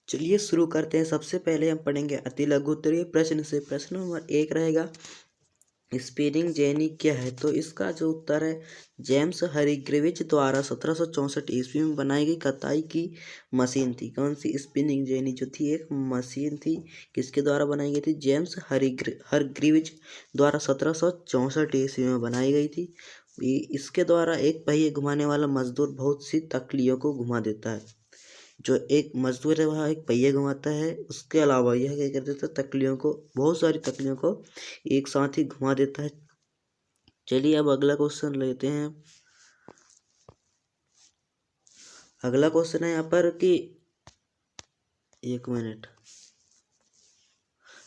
चलिए शुरू करते हैं। सबसे पहले हम पढ़ेंगे अति लघु उत्तरीय प्रश्न से। प्रश्न नंबर 1 रहेगा, स्पिनिंग जेनी क्या है? तो इसका जो उत्तर है, जेम्स हरीग्रीव्स द्वारा 1764 ईस्वी में बनाई गई कताई की मशीन थी। कौन सी? स्पिनिंग जेनी जो थी एक मशीन थी, किसके द्वारा बनाई गई थी? जेम्स हरग्रीव्स द्वारा 1764 ईस्वी में बनाई गई थी। इसके द्वारा एक पहिए घुमाने वाला मजदूर बहुत सी तकलियों को घुमा देता है। जो एक मजदूर है वह एक पहिया घुमाता है, उसके अलावा यह क्या कर देता है? तकलियों को, बहुत सारी तकलियों को एक साथ ही घुमा देता है। चलिए अब अगला क्वेश्चन लेते हैं। अगला क्वेश्चन है यहाँ पर कि एक मिनट,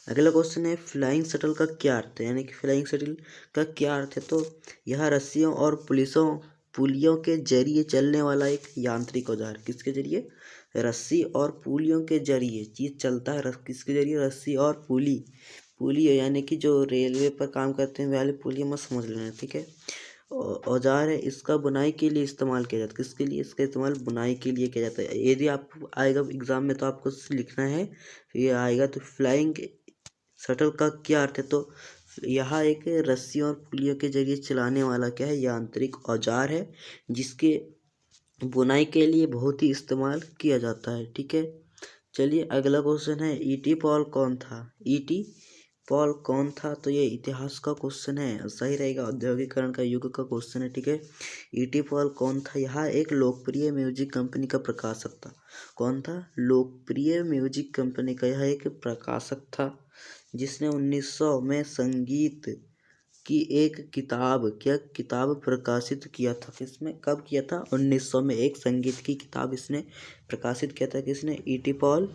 अगला क्वेश्चन है फ्लाइंग शटल का क्या अर्थ है? यानी कि फ्लाइंग शटल का क्या अर्थ है? तो यह रस्सियों और पुलियों के जरिए चलने वाला एक यांत्रिक औजार। किसके जरिए? रस्सी और पुलियों के जरिए चीज चलता है। किसके जरिए? रस्सी और पुली यानी कि जो रेलवे पर काम करते हैं वाले पुलिया, मत समझ लेना, ठीक है। औजार है, इसका बुनाई के लिए इस्तेमाल किया जाता है। किसके लिए इसका इस्तेमाल? बुनाई के लिए किया जाता है। यदि आप आएगा एग्जाम में तो आपको लिखना है, ये आएगा तो फ्लाइंग शटल का क्या अर्थ है? तो यह एक रस्सियों और पुलियों के जरिए चलाने वाला क्या है? यांत्रिक औजार है, जिसके बुनाई के लिए बहुत ही इस्तेमाल किया जाता है, ठीक है। चलिए अगला क्वेश्चन है, ईटी पॉल कौन था? ईटी पॉल कौन था? तो ये इतिहास का क्वेश्चन है, सही रहेगा। औद्योगिकरण का युग का क्वेश्चन है, ठीक है। ईटी पॉल कौन था? यह एक लोकप्रिय म्यूजिक कंपनी का प्रकाशक था। कौन था? लोकप्रिय म्यूजिक कंपनी का यह एक प्रकाशक था, जिसने 1900 में संगीत की एक किताब प्रकाशित किया था। किसमें? कब किया था? 1900 में एक संगीत की किताब इसने प्रकाशित किया था। किसने? ईटी पॉल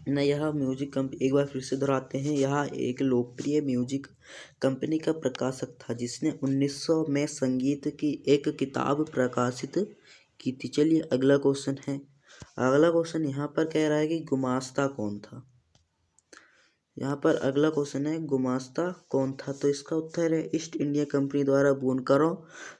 ने। यह म्यूजिक कंपनी, एक बार फिर से दोहराते हैं, यह एक लोकप्रिय म्यूजिक कंपनी का प्रकाशक था, जिसने 1900 में संगीत की एक किताब प्रकाशित की थी। चलिए अगला क्वेश्चन है। अगला क्वेश्चन यहाँ पर कह रहा है कि गुमास्ता कौन था? यहाँ पर अगला क्वेश्चन है, गुमास्ता कौन था? तो इसका उत्तर है, ईस्ट इंडिया कंपनी द्वारा बुनकरों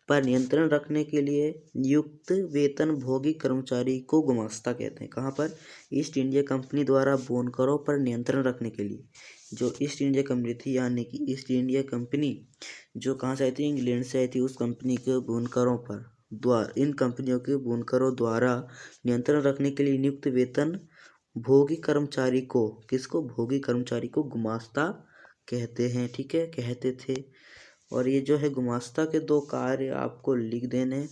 पर नियंत्रण रखने के लिए नियुक्त वेतनभोगी कर्मचारी को गुमास्ता कहते हैं। कहाँ पर? ईस्ट इंडिया कंपनी द्वारा बुनकरों पर नियंत्रण रखने के लिए जो ईस्ट इंडिया कंपनी थी, यानी कि ईस्ट इंडिया कंपनी जो कहाँ से आई थी? इंग्लैंड से आई थी। उस कंपनी के बुनकरों पर इन कंपनियों के बुनकरों द्वारा नियंत्रण रखने के लिए नियुक्त वेतन भोगी कर्मचारी को, किसको? भोगी कर्मचारी को गुमास्ता कहते हैं, ठीक है, कहते थे। और ये जो है गुमास्ता के दो कार्य आपको लिख देने।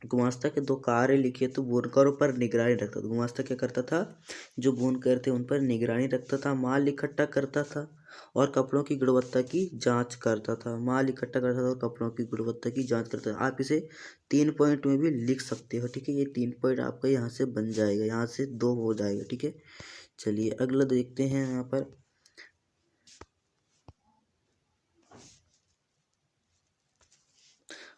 गुमास्ता के दो कार्य लिखे तो बुनकरों पर निगरानी रखता था। गुमास्ता क्या करता था? जो बुनकर थे उन पर निगरानी रखता था, माल इकट्ठा करता था और कपड़ों की गुणवत्ता की जांच करता था। माल इकट्ठा करता था और कपड़ों की गुणवत्ता की जांच करता था। आप इसे 3 पॉइंट में भी लिख सकते हो, ठीक है। ये 3 पॉइंट आपका यहाँ से बन जाएगा, यहाँ से 2 हो जाएगा, ठीक है। चलिए अगला देखते हैं। यहाँ पर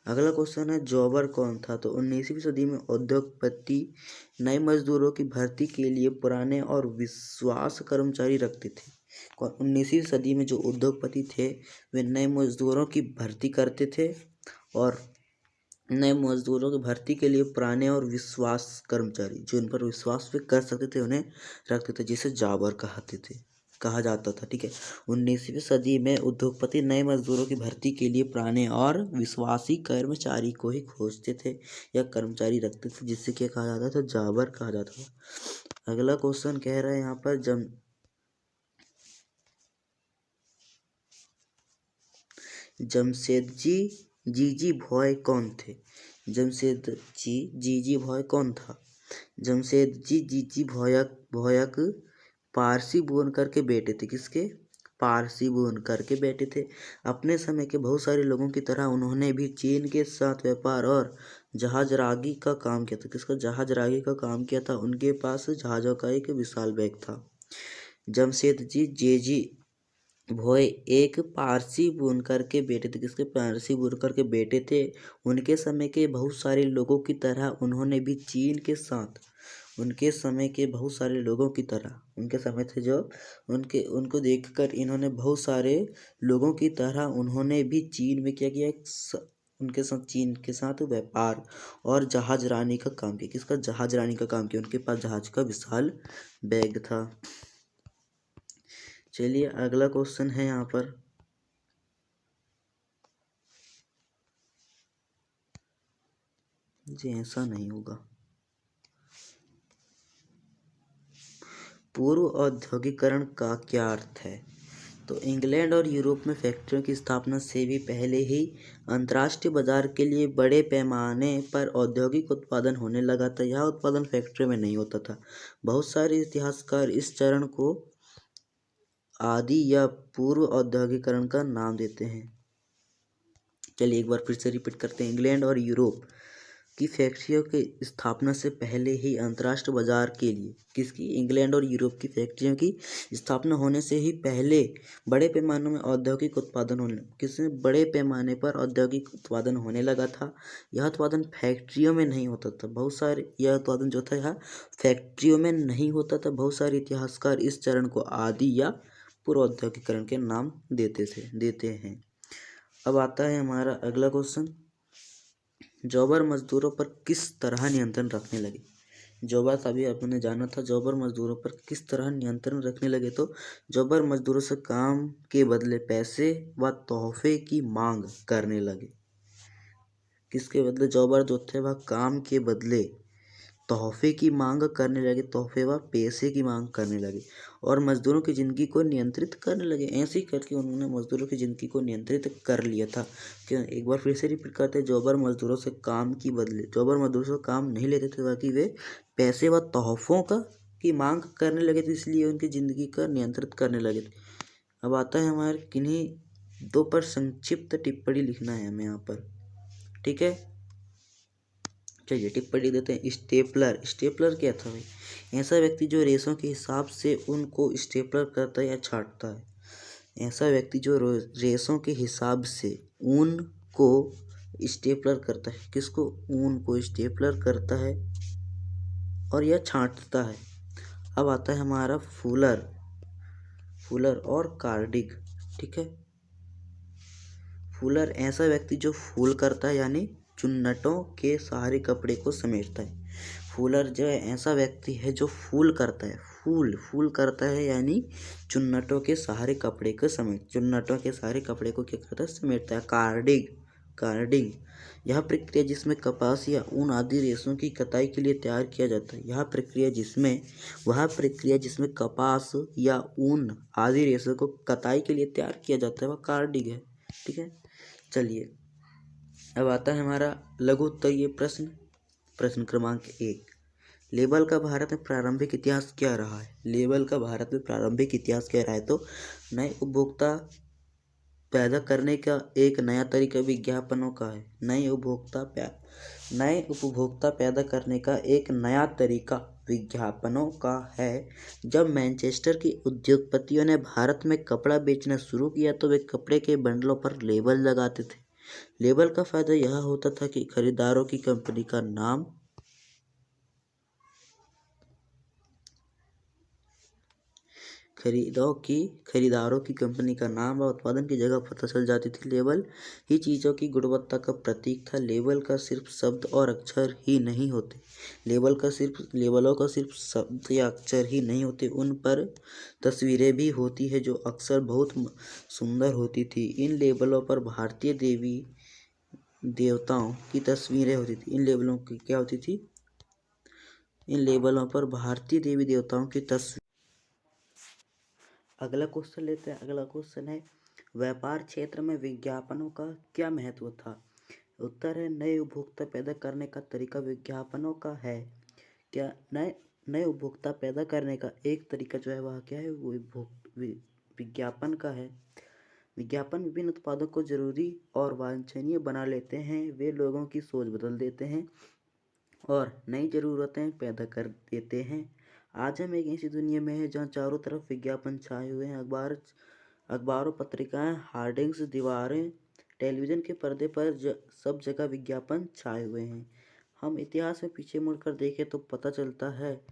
अगला क्वेश्चन है, जॉबर कौन था? तो 19वीं सदी में उद्योगपति नए मजदूरों की भर्ती के लिए पुराने और विश्वास कर्मचारी रखते थे। 19वीं सदी में जो उद्योगपति थे वे नए मजदूरों की भर्ती करते थे, और नए मजदूरों की भर्ती के लिए पुराने और विश्वास कर्मचारी जो इन पर विश्वास भी कर सकते थे उन्हें रखते थे, जिसे जाबर कहा जाता था, ठीक है। 19वीं सदी में उद्योगपति नए मजदूरों की भर्ती के लिए पुराने और विश्वासी कर्मचारी को ही खोजते थे या कर्मचारी रखते थे, जिससे क्या कहा जाता था? जाबर कहा जाता था। अगला क्वेश्चन कह रहा है यहाँ पर, जमशेदजी जीजी भॉय कौन थे? जमशेदजी जीजी भॉय कौन था? जमशेदजी जीजी भॉयक पारसी बुनकर के बेटे थे। किसके? पारसी बुनकर के बेटे थे। अपने समय के बहुत सारे लोगों की तरह उन्होंने भी चीन के साथ व्यापार और जहाजरागी का काम किया था। किसका? जहाजरागी का काम किया था। उनके पास जहाजों का एक विशाल बैग था। जमशेदजी जेजी भोय एक पारसी बुनकर के बेटे थे। किसके? पारसी बुनकर के बेटे थे। उनके समय के बहुत सारे लोगों की तरह उन्होंने भी चीन के साथ, उनके समय के बहुत सारे लोगों की तरह, उनके समय थे जो उनको देखकर इन्होंने बहुत सारे लोगों की तरह उन्होंने भी चीन में क्या किया? उनके साथ चीन के साथ व्यापार और जहाज रानी का काम किया। किसका? जहाज रानी का काम किया। उनके पास जहाज का विशाल बैग था। चलिए अगला क्वेश्चन है यहाँ पर। जी ऐसा नहीं होगा। पूर्व औद्योगिकरण का क्या अर्थ है? तो इंग्लैंड और यूरोप में फैक्ट्रियों की स्थापना से भी पहले ही अंतर्राष्ट्रीय बाजार के लिए बड़े पैमाने पर औद्योगिक उत्पादन होने लगा था। यह उत्पादन फैक्ट्रियों में नहीं होता था। बहुत सारे इतिहासकार इस चरण को आदि या पूर्व औद्योगिकरण का नाम देते हैं। चलिए एक बार फिर से रिपीट करते हैं। इंग्लैंड और यूरोप की फैक्ट्रियों की स्थापना से पहले ही अंतर्राष्ट्रीय बाजार के लिए, किसकी? इंग्लैंड और यूरोप की फैक्ट्रियों की स्थापना होने से ही पहले बड़े पैमाने में औद्योगिक उत्पादन होने किसने बड़े पैमाने पर औद्योगिक उत्पादन होने लगा था। यह उत्पादन फैक्ट्रियों में नहीं होता था। बहुत सारे यह उत्पादन जो था यह फैक्ट्रियों में नहीं होता था। बहुत सारे इतिहासकार इस चरण को आदि या पूर्व औद्योगिकरण के नाम देते हैं। अब आता है हमारा अगला क्वेश्चन। जॉबर मजदूरों पर किस तरह नियंत्रण रखने लगे? जॉबर अभी आपने जाना था। जॉबर मजदूरों पर किस तरह नियंत्रण रखने लगे? तो जॉबर मजदूरों से काम के बदले पैसे व तोहफे की मांग करने लगे। किसके बदले? जॉबर जो थे वह काम के बदले तोहफे की मांग करने लगे। तोहफे व पैसे की मांग करने लगे और मजदूरों की जिंदगी को नियंत्रित करने लगे। ऐसे ही करके उन्होंने मजदूरों की जिंदगी को नियंत्रित कर लिया था। क्यों? एक बार फिर से रिपीट करते हैं। जॉबर मजदूरों से काम की बदले जॉबर मजदूरों से काम नहीं लेते थे, ताकि वे पैसे व तोहफों की मांग करने लगे थे, इसलिए उनकी जिंदगी का नियंत्रित करने लगे थे। अब आता है हमारे किन्हीं दो पर संक्षिप्त टिप्पणी लिखना है हमें यहाँ पर। ठीक है, चलिए टिप्पणी देते हैं। स्टेपलर। स्टेपलर क्या था भाई? ऐसा व्यक्ति जो रेशों के हिसाब से उनको स्टेपलर करता है या छांटता है। ऐसा व्यक्ति जो रेशों के हिसाब से ऊन को स्टेपलर करता है। किसको? ऊन को स्टेपलर करता है और यह छांटता है। अब आता है हमारा फूलर। फूलर और कार्डिग। ठीक है, फूलर ऐसा व्यक्ति जो फूल करता है, यानी चुन्नटों के सहारे कपड़े को समेटता है। फूलर जो है ऐसा व्यक्ति है जो फूल करता है। फूल करता है यानी चुन्नटों के सहारे कपड़े को चुन्नटों के सहारे कपड़े को क्या करता है? समेटता है। कार्डिंग यह प्रक्रिया जिसमें कपास या ऊन आदि रेशों की कताई के लिए तैयार किया जाता है। वह प्रक्रिया जिसमें कपास या ऊन आदि रेशों को कताई के लिए तैयार किया जाता है, वह कार्डिंग है। ठीक है, चलिए अब आता है हमारा लघु उत्तरीय प्रश्न। प्रश्न क्रमांक 1। लेबल का भारत में प्रारंभिक इतिहास क्या रहा है? लेबल का भारत में प्रारंभिक इतिहास क्या रहा है? तो नए उपभोक्ता पैदा करने का एक नया तरीका विज्ञापनों का है। नए उपभोक्ता पैदा करने का एक नया तरीका विज्ञापनों का है। जब मैनचेस्टर के उद्योगपतियों ने भारत में कपड़ा बेचना शुरू किया तो वे कपड़े के बंडलों पर लेबल लगाते थे। लेबल का फायदा यह होता था कि खरीदारों की कंपनी का नाम खरीदारों की कंपनी का नाम व उत्पादन की जगह पता चल जाती थी। लेबल ही चीज़ों की गुणवत्ता का प्रतीक था। लेबल का सिर्फ शब्द और अक्षर ही नहीं होते। लेबलों का सिर्फ शब्द या अक्षर ही नहीं होते, उन पर तस्वीरें भी होती है जो अक्सर बहुत सुंदर होती थी। इन लेबलों पर भारतीय देवी देवताओं की तस्वीरें होती थी। इन लेबलों की क्या होती थी? इन लेबलों पर भारतीय देवी देवताओं की तस्वीर। अगला क्वेश्चन लेते हैं। अगला क्वेश्चन है, व्यापार क्षेत्र में विज्ञापनों का क्या महत्व था? उत्तर है, नए उपभोक्ता पैदा करने का तरीका विज्ञापनों का है। क्या नए उपभोक्ता पैदा करने का एक तरीका जो है वह क्या है? वो विज्ञापन का है। विज्ञापन विभिन्न उत्पादों को जरूरी और वांछनीय बना लेते हैं। वे लोगों की सोच बदल देते हैं और नई ज़रूरतें पैदा कर देते हैं। आज हम एक ऐसी दुनिया में हैं जहाँ चारों तरफ विज्ञापन छाए हुए हैं। अखबारों, पत्रिकाएं, हार्डिंग्स, दीवारें, टेलीविज़न के पर्दे पर सब जगह विज्ञापन छाए हुए हैं। हम इतिहास में पीछे मुड़कर देखें तो पता चलता है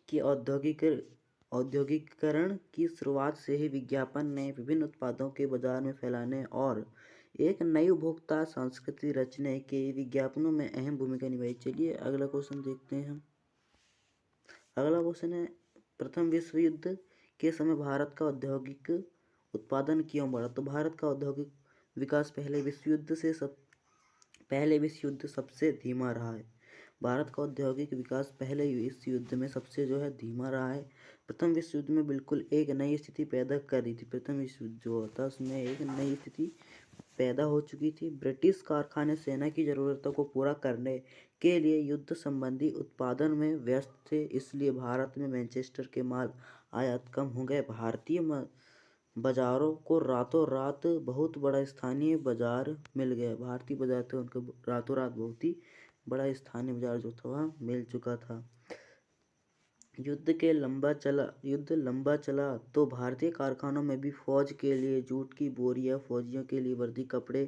कि औद्योगिकरण की शुरुआत से ही विज्ञापन ने विभिन्न उत्पादों के बाजार में फैलाने और एक नई उपभोक्ता संस्कृति रचने के विज्ञापनों में अहम भूमिका निभाई। चलिए अगला क्वेश्चन देखते हैं हम। अगला क्वेश्चन है, प्रथम विश्व युद्ध के समय भारत का औद्योगिक उत्पादन क्यों बढ़ा? तो भारत का औद्योगिक विकास पहले विश्व युद्ध सबसे धीमा रहा है। भारत का औद्योगिक विकास पहले विश्व युद्ध में सबसे धीमा रहा है। प्रथम विश्व युद्ध में बिल्कुल एक नई स्थिति पैदा कर दी थी। प्रथम विश्व युद्ध जो था उसमें एक नई स्थिति पैदा हो चुकी थी। ब्रिटिश कारखाने सेना की ज़रूरतों को पूरा करने के लिए युद्ध संबंधी उत्पादन में व्यस्त थे, इसलिए भारत में मैनचेस्टर के माल आयात कम हो गए। भारतीय बाजारों को रातों रात बहुत बड़ा स्थानीय बाजार मिल गया। भारतीय बाजार थे उनको रातों रात बहुत ही बड़ा स्थानीय बाजार जो था वह मिल चुका था। युद्ध लंबा चला तो भारतीय कारखानों में भी फौज के लिए जूट की बोरियां, फौजियों के लिए वर्दी, कपड़े,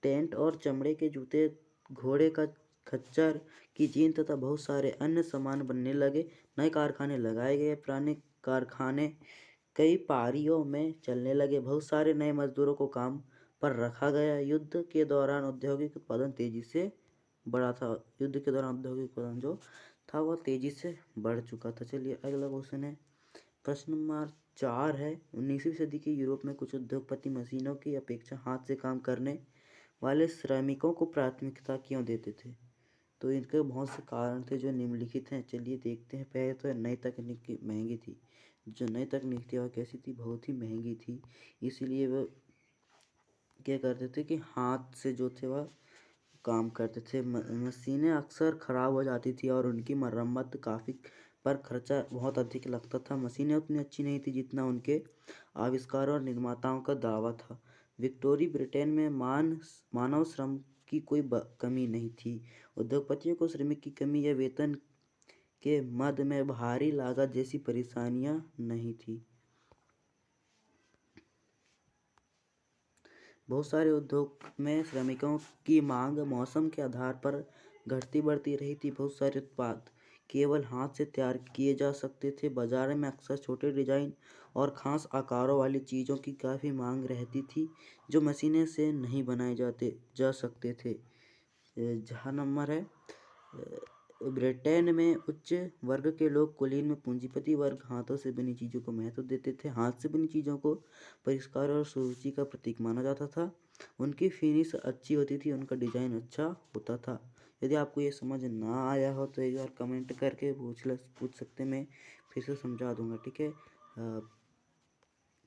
टेंट और चमड़े के जूते, घोड़े का खच्चर की जीन तथा बहुत सारे अन्य सामान बनने लगे। नए कारखाने लगाए गए, पुराने कारखाने कई पारियों में चलने लगे। बहुत सारे नए मजदूरों को काम पर रखा गया। युद्ध के दौरान औद्योगिक उत्पादन तेजी से बढ़ा था। युद्ध के दौरान औद्योगिक उत्पादन जो था वह तेजी से बढ़ चुका था। चलिए अगला क्वेश्चन है, प्रश्न नंबर 4 है, 19वीं सदी के यूरोप में कुछ उद्योगपति मशीनों की अपेक्षा हाथ से काम करने वाले श्रमिकों को प्राथमिकता क्यों देते थे? तो इनके बहुत से कारण थे जो निम्नलिखित हैं। चलिए देखते हैं। पहले तो नई तकनीक महंगी थी। जो नई तकनीक थी वह कैसी थी? बहुत ही महंगी थी, इसीलिए वह क्या करते थे कि हाथ से जो थे वह काम करते थे। मशीनें अक्सर ख़राब हो जाती थी और उनकी मरम्मत काफ़ी पर खर्चा बहुत अधिक लगता था। मशीनें उतनी अच्छी नहीं थी जितना उनके आविष्कारों और निर्माताओं का दावा था। विक्टोरिया ब्रिटेन में मानव श्रम की कोई कमी नहीं थी। उद्योगपतियों को श्रमिक की कमी या वेतन के मद में भारी लागत जैसी परेशानियां नहीं थी। बहुत सारे उद्योग में श्रमिकों की मांग मौसम के आधार पर घटती बढ़ती रही थी। बहुत सारे उत्पाद केवल हाथ से तैयार किए जा सकते थे। बाजार में अक्सर छोटे डिजाइन और खास आकारों वाली चीज़ों की काफ़ी मांग रहती थी जो मशीनें से नहीं बनाए जा सकते थे। जहाँ नंबर है, ब्रिटेन में उच्च वर्ग के लोग कुलीन में पूंजीपति वर्ग हाथों से बनी चीज़ों को महत्व देते थे। हाथ से बनी चीज़ों को परिष्कार और सुरुचि का प्रतीक माना जाता था। उनकी फिनिश अच्छी होती थी, उनका डिजाइन अच्छा होता था। यदि आपको ये समझ ना आया हो तो एक बार कमेंट करके पूछ सकते, मैं फिर से समझा दूंगा, ठीक है।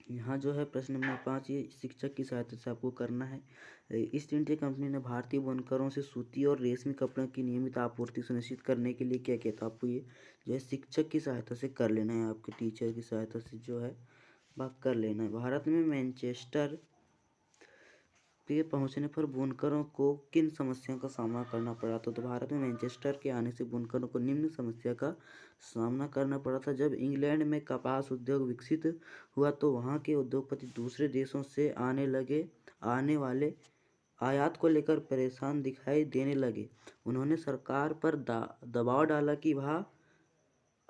यहाँ जो है प्रश्न नंबर 5, ये शिक्षक की सहायता से आपको करना है। ईस्ट इंडिया कंपनी ने भारतीय बुनकरों से सूती और रेशमी कपड़ों की नियमित आपूर्ति सुनिश्चित करने के लिए क्या किया था? आपको ये जो है शिक्षक की सहायता से कर लेना है, आपके टीचर की सहायता से जो है बात कर लेना है। भारत में मैनचेस्टर के पहुंचने पर बुनकरों को किन समस्याओं का सामना करना पड़ा था? तो भारत में मैनचेस्टर के आने से बुनकरों को निम्न समस्या का सामना करना पड़ा था। जब इंग्लैंड में कपास उद्योग विकसित हुआ तो वहाँ के उद्योगपति दूसरे देशों से आने वाले आयात को लेकर परेशान दिखाई देने लगे। उन्होंने सरकार पर दबाव डाला कि वह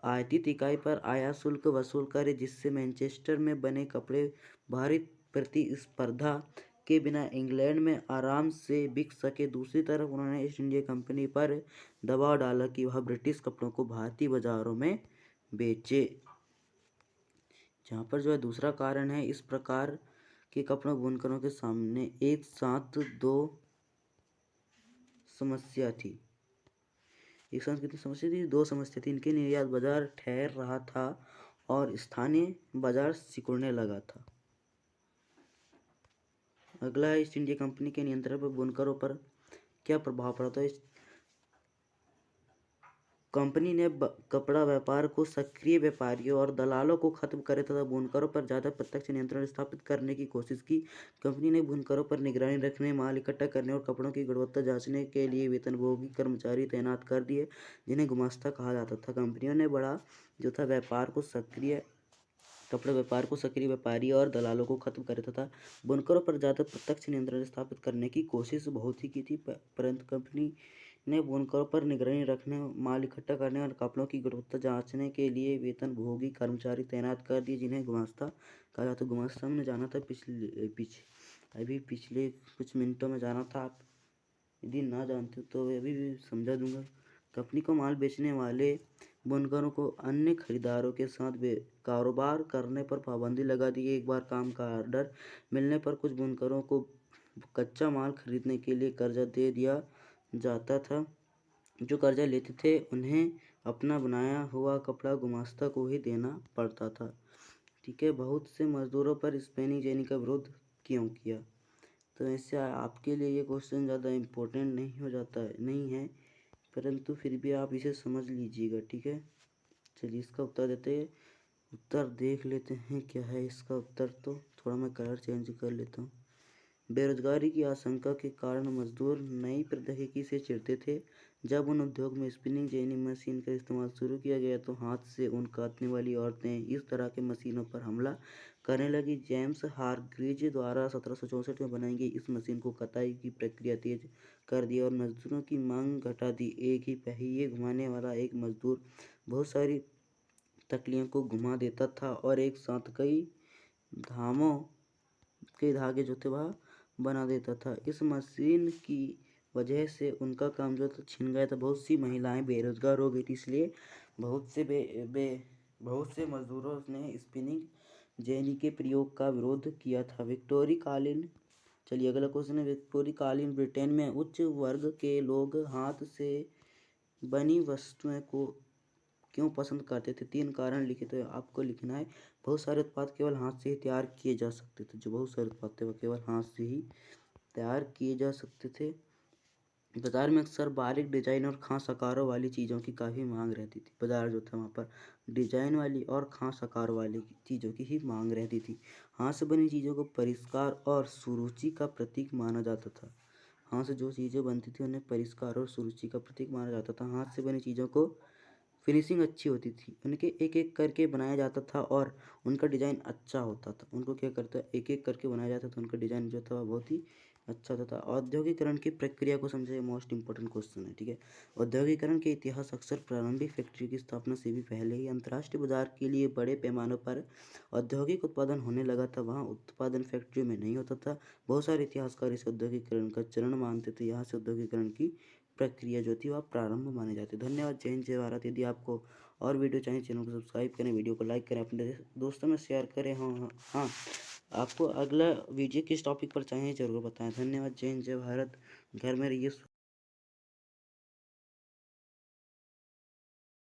आयातित इकाई पर आयात शुल्क वसूल करे, जिससे मैनचेस्टर में बने कपड़े भारी प्रतिस्पर्धा के बिना इंग्लैंड में आराम से बिक सके। दूसरी तरफ उन्होंने ईस्ट इंडिया कंपनी पर दबाव डाला कि वह ब्रिटिश कपड़ों को भारतीय बाजारों में बेचे। जहाँ पर जो है दूसरा कारण है, इस प्रकार के कपड़ों बुनकरों के सामने एक साथ दो समस्या थी। एक साथ कितनी समस्या थी? 2 समस्या थी। इनके निर्यात बाजार ठहर रहा था और स्थानीय बाजार सिकुड़ने लगा था। अगला है, ईस्ट इंडिया कंपनी के नियंत्रण पर बुनकरों पर क्या प्रभाव पड़ा था? कंपनी ने कपड़ा व्यापार को सक्रिय व्यापारियों और दलालों को खत्म करे तथा बुनकरों पर ज़्यादा प्रत्यक्ष नियंत्रण स्थापित करने की कोशिश की। कंपनी ने बुनकरों पर निगरानी रखने, माल इकट्ठा करने और कपड़ों की गुणवत्ता जांचने के लिए वेतनभोगी कर्मचारी तैनात कर दिए, जिन्हें गुमास्ता कहा जाता था। कंपनियों ने बड़ा जो था कपड़े व्यापार को सक्रिय व्यापारी और दलालों को खत्म करे तथा बुनकरों पर ज़्यादा प्रत्यक्ष नियंत्रण स्थापित करने की कोशिश बहुत ही की थी, परंतु कंपनी ने बुनकरों पर निगरानी रखने, माल इकट्ठा करने और कपड़ों की गुणवत्ता जांचने के लिए वेतनभोगी कर्मचारी तैनात कर दिए, जिन्हें गुमास्ता कहा जाता। गुमास्ता हमने जाना था पीछे अभी पिछले कुछ मिनटों में जाना था। आप यदि ना जानते हो तो अभी भी समझा दूंगा। कंपनी को माल बेचने वाले बुनकरों को अन्य खरीदारों के साथ कारोबार करने पर पाबंदी लगा दी। एक बार काम का ऑर्डर मिलने पर कुछ बुनकरों को कच्चा माल खरीदने के लिए कर्जा दे दिया जाता था। जो कर्जा लेते थे उन्हें अपना बनाया हुआ कपड़ा गुमास्ता को ही देना पड़ता था। ठीक है, बहुत से मजदूरों पर स्पेनिश जेनी का विरोध क्यों किया? तो इससे आपके लिए ये क्वेश्चन ज़्यादा इम्पोर्टेंट नहीं हो जाता है, नहीं है, परंतु फिर भी आप इसे समझ लीजिएगा। ठीक है, चलिए इसका उत्तर देते हैं। उत्तर देख लेते हैं क्या है इसका उत्तर। तो थोड़ा मैं कलर चेंज कर लेता हूँ। बेरोजगारी की आशंका के कारण मजदूर नई प्रौद्योगिकी से चिढ़ते थे। जब उन उद्योग में स्पिनिंग जेनी मशीन का इस्तेमाल शुरू किया गया तो हाथ से ऊन काटने वाली औरतें इस तरह के मशीनों पर हमला करने लगी। जेम्स हारग्रीज द्वारा 1764 में बनाई गई इस मशीन को कताई की प्रक्रिया तेज कर दी और मजदूरों की मांग घटा दी। एक ही पहिए घुमाने वाला एक मजदूर बहुत सारी तकलियों को घुमा देता था और एक साथ कई धामों के धागे जो थे वह बना देता था। इस मशीन की वजह से उनका काम जो था छिन गया था। बहुत सी महिलाएं बेरोजगार हो गई थी, इसलिए बहुत से मजदूरों ने स्पिनिंग जेनी के प्रयोग का विरोध किया था। विक्टोरिया कालीन, चलिए अगला क्वेश्चन है। विक्टोरिया कालीन ब्रिटेन में उच्च वर्ग के लोग हाथ से बनी वस्तुएं को क्यों पसंद करते थे? 3 कारण लिखे तो आपको लिखना है। बहुत सारे उत्पाद केवल हाथ से ही तैयार किए जा सकते थे। जो बहुत सारे उत्पाद थे वो केवल हाथ से ही तैयार किए जा सकते थे। बाजार में अक्सर बारीक डिजाइन और खास आकारों वाली चीज़ों की काफ़ी मांग रहती थी। बाजार जो था वहाँ पर डिजाइन वाली और खास आकार वाली चीज़ों की ही मांग रहती थी। हाथ से बनी चीज़ों को परिष्कार और सुरुचि का प्रतीक माना जाता था। हाथ से जो चीज़ें बनती थी उन्हें परिष्कार और सुरुचि का प्रतीक माना जाता था। हाथ से बनी चीज़ों को फिनिशिंग अच्छी होती थी, उनके एक एक करके बनाया जाता था और उनका डिज़ाइन अच्छा होता था। उनको क्या करता, एक एक करके बनाया जाता था, उनका डिज़ाइन जो था वह बहुत ही अच्छा होता था। औद्योगिकरण की प्रक्रिया को समझे, मोस्ट इंपॉर्टेंट क्वेश्चन है। ठीक है, औद्योगिकरण के इतिहास अक्सर प्रारंभिक फैक्ट्री की स्थापना से भी पहले ही अंतर्राष्ट्रीय बाजार के लिए बड़े पैमानों पर औद्योगिक उत्पादन होने लगा था। वहाँ उत्पादन फैक्ट्री में नहीं होता था। बहुत सारे इतिहासकार इसे औद्योगिकरण का चरण मानते थे। यहाँ से औद्योगिकरण की प्रक्रिया जो थी वह प्रारंभ माने जाते। धन्यवाद। जय हिंद, जय भारत। यदि आपको और वीडियो चाहिए चैनल को सब्सक्राइब करें, वीडियो को लाइक करें, अपने दोस्तों में शेयर करें। हाँ, आपको अगला वीडियो किस टॉपिक पर चाहिए ज़रूर बताएं। धन्यवाद। जय हिंद, जय भारत। घर में रहिए।